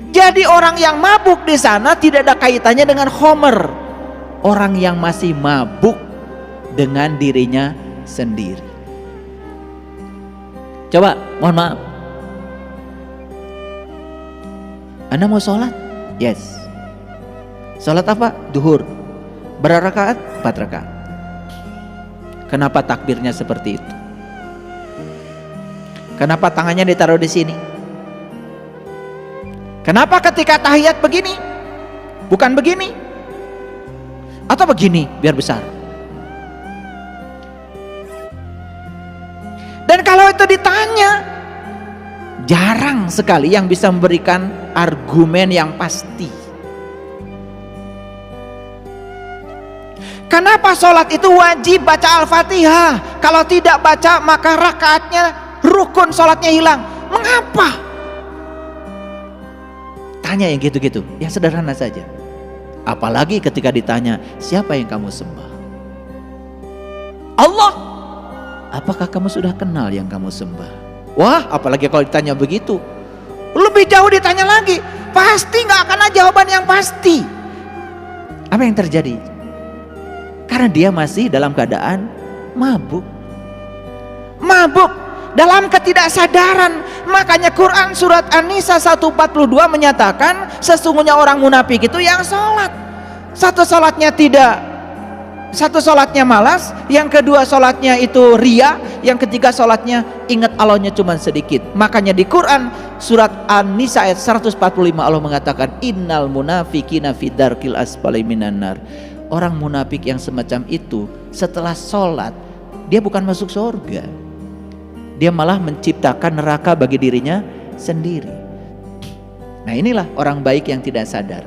Jadi orang yang mabuk di sana tidak ada kaitannya dengan khamr. Orang yang masih mabuk dengan dirinya sendiri. Coba, mohon maaf. Anda mau sholat? Yes. Sholat apa? Duhur. Berapa rakaat? 4 rakaat. Kenapa takbirnya seperti itu? Kenapa tangannya ditaruh di sini? Kenapa ketika tahiyat begini? Bukan begini? Atau begini biar besar? Dan kalau itu ditanya, jarang sekali yang bisa memberikan argumen yang pasti. Kenapa sholat itu wajib baca Al-Fatihah? Kalau tidak baca maka rakaatnya rukun, sholatnya hilang. Mengapa? Tanya yang gitu-gitu, ya sederhana saja. Apalagi ketika ditanya, siapa yang kamu sembah? Allah. Apakah kamu sudah kenal yang kamu sembah? Wah, apalagi kalau ditanya begitu, lebih jauh ditanya lagi, pasti nggak akan ada jawaban yang pasti. Apa yang terjadi? Karena dia masih dalam keadaan mabuk. Mabuk dalam ketidaksadaran. Makanya Quran surat An-Nisa 142 menyatakan sesungguhnya orang munafik itu yang sholat, satu sholatnya malas, yang kedua sholatnya itu ria, yang ketiga sholatnya ingat Allahnya cuma sedikit. Makanya di Quran surat An-Nisa ayat 145 Allah mengatakan innal munafiqina fi darkil asfali minan nar. Orang munafik yang semacam itu setelah sholat dia bukan masuk surga, dia malah menciptakan neraka bagi dirinya sendiri. Nah, inilah orang baik yang tidak sadar.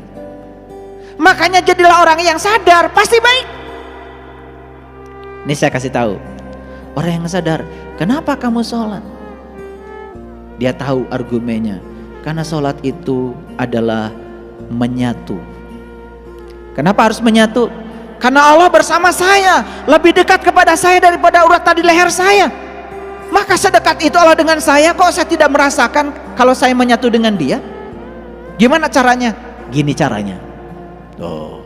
Makanya jadilah orang yang sadar, pasti baik. Ini saya kasih tahu, orang yang sadar, kenapa kamu sholat? Dia tahu argumennya, karena sholat itu adalah menyatu. Kenapa harus menyatu? Karena Allah bersama saya, lebih dekat kepada saya daripada urat tadi leher saya. Maka sedekat itu Allah dengan saya, kok saya tidak merasakan kalau saya menyatu dengan dia? Gimana caranya? Gini caranya. Oh,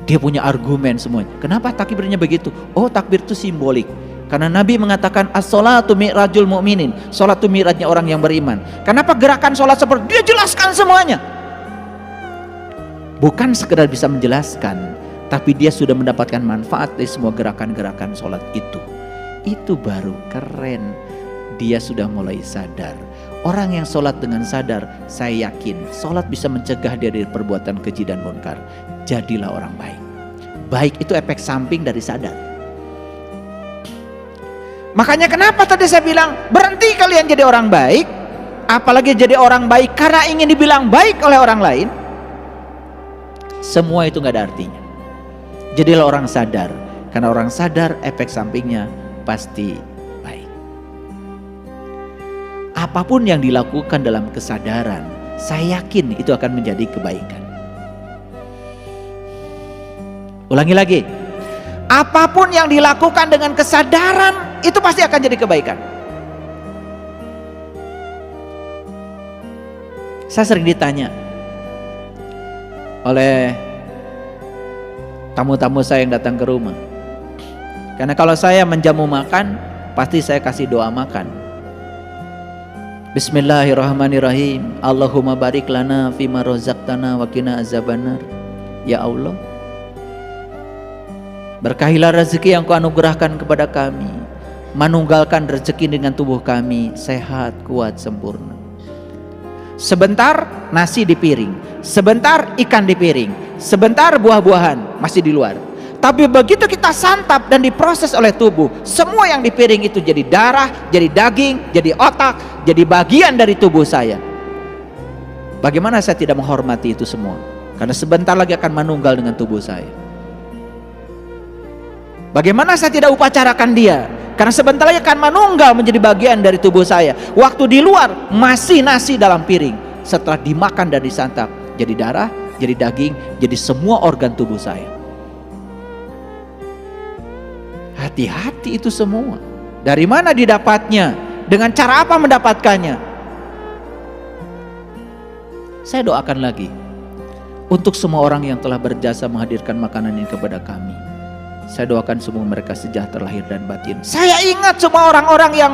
dia punya argumen semuanya. Kenapa takbirnya begitu? Oh, takbir itu simbolik. Karena Nabi mengatakan as-sholatu mi'rajul mu'minin. Sholat itu mi'rajnya orang yang beriman. Kenapa gerakan sholat seperti dia jelaskan semuanya? Bukan sekedar bisa menjelaskan, tapi dia sudah mendapatkan manfaat dari semua gerakan-gerakan sholat itu. Itu baru keren. Dia sudah mulai sadar. Orang yang sholat dengan sadar, saya yakin sholat bisa mencegah dia dari perbuatan keji dan munkar. Jadilah orang baik. Baik itu efek samping dari sadar. Makanya kenapa tadi saya bilang berhenti kalian jadi orang baik, apalagi jadi orang baik karena ingin dibilang baik oleh orang lain. Semua itu gak ada artinya. Jadilah orang sadar, karena orang sadar efek sampingnya pasti baik. Apapun yang dilakukan dalam kesadaran, saya yakin itu akan menjadi kebaikan. Ulangi lagi, apapun yang dilakukan dengan kesadaran itu pasti akan jadi kebaikan. Saya sering ditanya oleh tamu-tamu saya yang datang ke rumah, karena kalau saya menjamu makan pasti saya kasih doa makan. Bismillahirrahmanirrahim. Allahumma barik lana fima razaqtana wa qina azabannar. Ya Allah, berkahilah rezeki yang Kau anugerahkan kepada kami, manunggalkan rezeki dengan tubuh kami sehat, kuat, sempurna. Sebentar nasi di piring, sebentar ikan di piring, sebentar buah-buahan masih di luar. Tapi begitu kita santap dan diproses oleh tubuh, semua yang di piring itu jadi darah, jadi daging, jadi otak, jadi bagian dari tubuh saya. Bagaimana saya tidak menghormati itu semua? Karena sebentar lagi akan manunggal dengan tubuh saya. Bagaimana saya tidak upacarakan dia? Karena sebentar lagi akan manunggal menjadi bagian dari tubuh saya. Waktu di luar masih nasi dalam piring, setelah dimakan dan disantap jadi darah, jadi daging, jadi semua organ tubuh saya. Hati-hati itu semua. Dari mana didapatnya? Dengan cara apa mendapatkannya? Saya doakan lagi untuk semua orang yang telah berjasa menghadirkan makanan ini kepada kami. Saya doakan semua mereka sejahtera lahir dan batin. Saya ingat semua orang-orang yang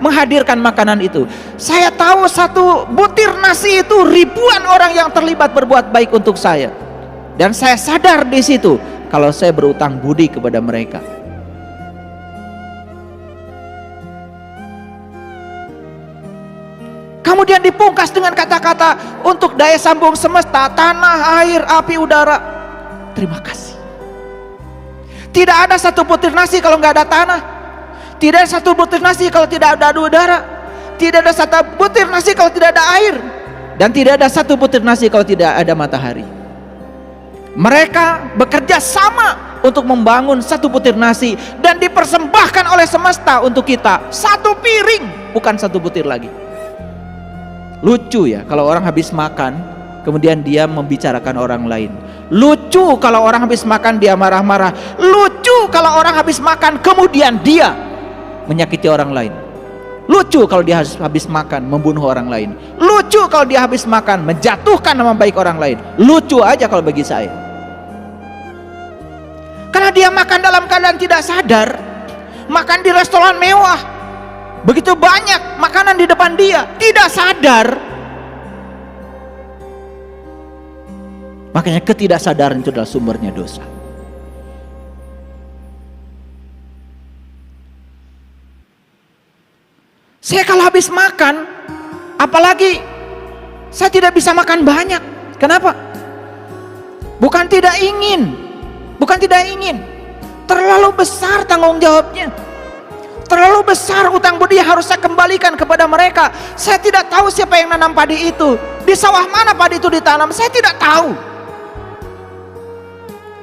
menghadirkan makanan itu. Saya tahu satu butir nasi itu ribuan orang yang terlibat berbuat baik untuk saya. Dan saya sadar di situ kalau saya berutang budi kepada mereka. Kemudian dipungkas dengan kata-kata untuk daya sambung semesta, tanah, air, api, udara. Terima kasih. Tidak ada satu butir nasi kalau nggak ada tanah. Tidak ada satu butir nasi kalau tidak ada udara. Tidak ada satu butir nasi kalau tidak ada air. Dan tidak ada satu butir nasi kalau tidak ada matahari. Mereka bekerja sama untuk membangun satu butir nasi. Dan dipersembahkan oleh semesta untuk kita. Satu piring, bukan satu butir lagi. Lucu ya kalau orang habis makan kemudian dia membicarakan orang lain. Lucu kalau orang habis makan dia marah-marah. Lucu kalau orang habis makan kemudian dia menyakiti orang lain. Lucu kalau dia habis makan membunuh orang lain. Lucu kalau dia habis makan menjatuhkan nama baik orang lain. Lucu aja kalau bagi saya. Karena dia makan dalam keadaan tidak sadar. Makan di restoran mewah, begitu banyak makanan di depan dia, tidak sadar. Makanya ketidaksadaran itu adalah sumbernya dosa. Saya kalau habis makan, apalagi saya tidak bisa makan banyak. Kenapa? Bukan tidak ingin, terlalu besar tanggung jawabnya. Terlalu besar utang budi yang harus saya kembalikan kepada mereka. Saya tidak tahu siapa yang nanam padi itu. Di sawah mana padi itu ditanam, saya tidak tahu.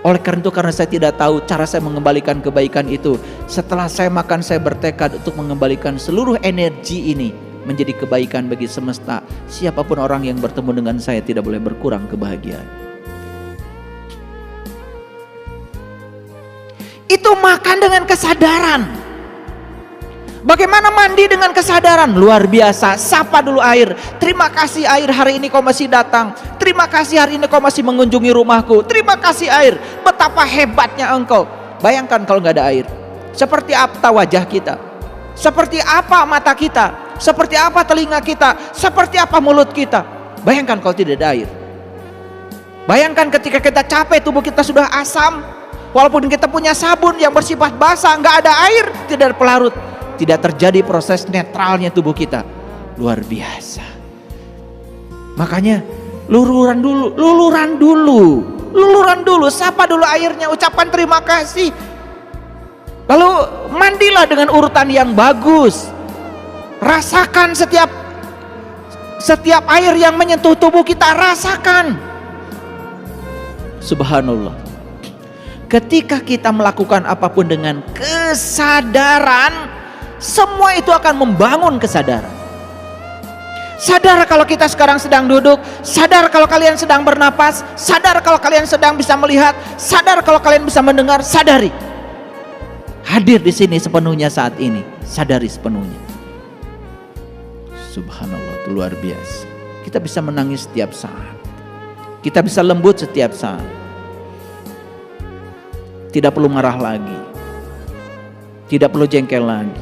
Oleh karena itu, karena saya tidak tahu cara saya mengembalikan kebaikan itu, setelah saya makan saya bertekad untuk mengembalikan seluruh energi ini menjadi kebaikan bagi semesta. Siapapun orang yang bertemu dengan saya tidak boleh berkurang kebahagiaan. Itu makan dengan kesadaran. Bagaimana mandi dengan kesadaran? Luar biasa. Sapa dulu air. Terima kasih air, hari ini kau masih datang. Terima kasih hari ini kau masih mengunjungi rumahku. Terima kasih air, betapa hebatnya engkau. Bayangkan kalau nggak ada air, seperti apa wajah kita, seperti apa mata kita, seperti apa telinga kita, seperti apa mulut kita. Bayangkan kalau tidak ada air. Bayangkan ketika kita capek, tubuh kita sudah asam. Walaupun kita punya sabun yang bersifat basah, nggak ada air, tidak ada pelarut, tidak terjadi proses netralnya tubuh kita. Luar biasa. Makanya luluran dulu, sapa dulu airnya, ucapkan terima kasih. Lalu mandilah dengan urutan yang bagus. Rasakan setiap air yang menyentuh tubuh kita, rasakan. Subhanallah. Ketika kita melakukan apapun dengan kesadaran, semua itu akan membangun kesadaran. Sadar kalau kita sekarang sedang duduk, sadar kalau kalian sedang bernapas, sadar kalau kalian sedang bisa melihat, sadar kalau kalian bisa mendengar, sadari. Hadir di sini sepenuhnya saat ini, sadari sepenuhnya. Subhanallah, itu luar biasa. Kita bisa menangis setiap saat. Kita bisa lembut setiap saat. Tidak perlu marah lagi. Tidak perlu jengkel lagi.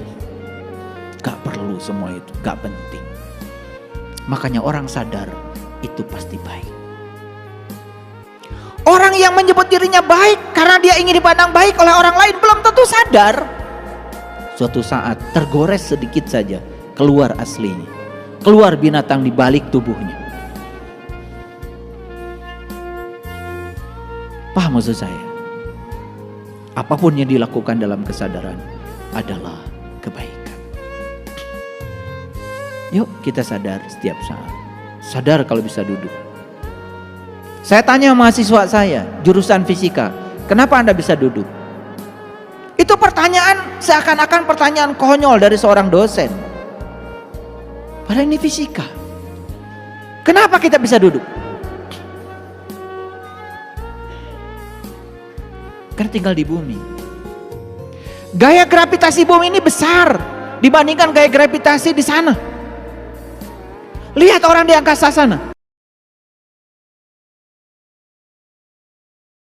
Gak perlu semua itu, gak penting. Makanya orang sadar itu pasti baik. Orang yang menyebut dirinya baik karena dia ingin dipandang baik oleh orang lain belum tentu sadar. Suatu saat tergores sedikit saja, keluar aslinya. Keluar binatang di balik tubuhnya. Paham maksud saya? Apapun yang dilakukan dalam kesadaran adalah kebaikan. Yuk kita sadar setiap saat. Sadar kalau bisa duduk. Saya tanya mahasiswa saya, jurusan fisika, kenapa Anda bisa duduk? Itu pertanyaan seakan-akan pertanyaan konyol dari seorang dosen. Padahal ini fisika. Kenapa kita bisa duduk? Karena tinggal di bumi. Gaya gravitasi bumi ini besar dibandingkan gaya gravitasi di sana. Lihat orang di angkasa sana.